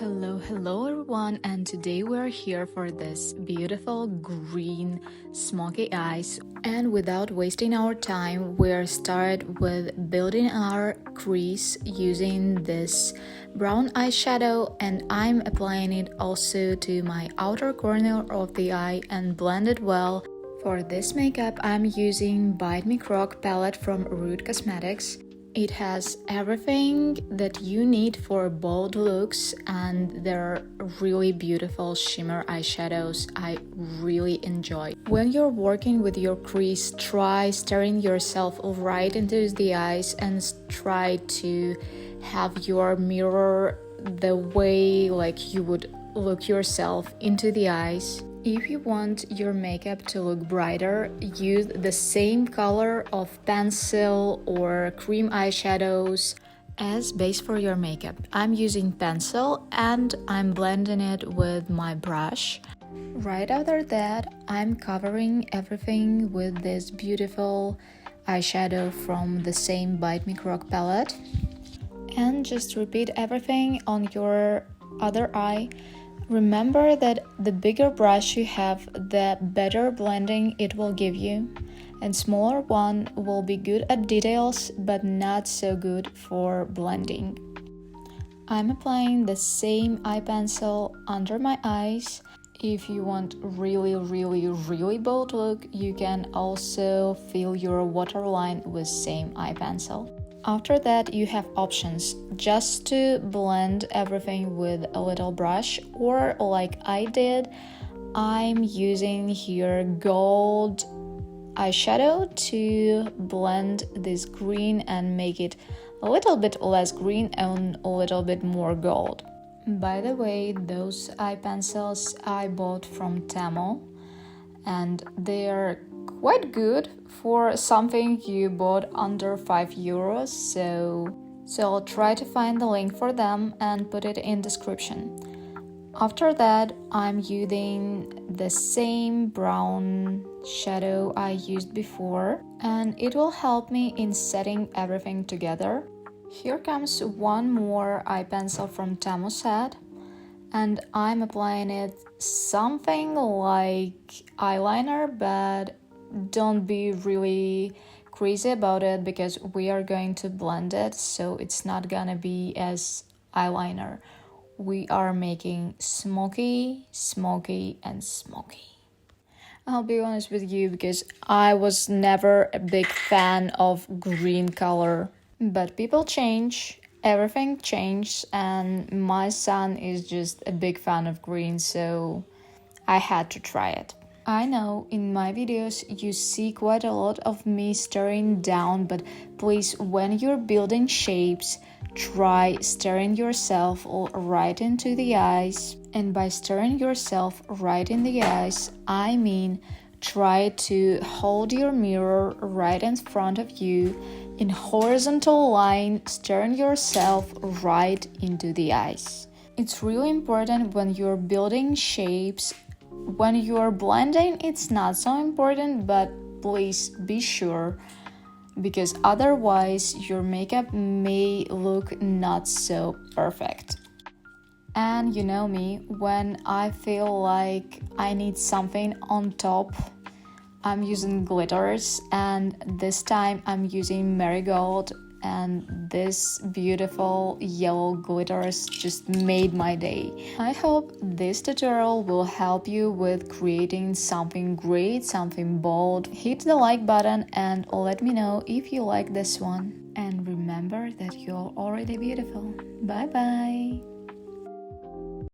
Hello everyone, and today we're here for this beautiful green smoky eyes. And without wasting our time, we'll start with building our crease using this brown eyeshadow, and I'm applying it also to my outer corner of the eye and blend it well. For this makeup, I'm using Me Crock palette from Root Cosmetics. It has everything that you need for bold looks, and they're really beautiful shimmer eyeshadows I really enjoy. When you're working with your crease, try staring yourself right into the eyes and try to have your mirror the way like you would look yourself into the eyes. If you want your makeup to look brighter, use the same color of pencil or cream eyeshadows as base for your makeup. I'm using pencil and I'm blending it with my brush. Right after that, I'm covering everything with this beautiful eyeshadow from the same Me Crock palette. And just repeat everything on your other eye. Remember that the bigger brush you have, the better blending it will give you, and smaller one will be good at details but not so good for blending. I'm applying the same eye pencil under my eyes. If you want really bold look, you can also fill your waterline with same eye pencil. After that, you have options just to blend everything with a little brush, or like I did, I'm using here gold eyeshadow to blend this green and make it a little bit less green and a little bit more gold. By the way, those eye pencils I bought from Temu, and they're quite good for something you bought under €5, so I'll try to find the link for them and put it in description. After that, I'm using the same brown shadow I used before, and it will help me in setting everything together. Here comes one more eye pencil from Temu set, and I'm applying it something like eyeliner, but don't be really crazy about it because we are going to blend it, so it's not gonna be as eyeliner. We are making smoky, and smoky. I'll be honest with you because I was never a big fan of green color, but people change, everything changed, and my son is just a big fan of green, so I had to try it. I know in my videos you see quite a lot of me staring down, but please, when you're building shapes, try staring yourself right into the eyes. And by staring yourself right in the eyes, I mean try to hold your mirror right in front of you in horizontal line, staring yourself right into the eyes. It's really important when you're building shapes. When you're blending, it's not so important, but please be sure, because otherwise your makeup may look not so perfect. And you know me, when I feel like I need something on top, I'm using glitters, and this time I'm using Marigold, and this beautiful yellow glitters just made my day. I hope this tutorial will help you with creating something great, something bold. Hit the like button and let me know if you like this one. And remember that you're already beautiful. Bye bye!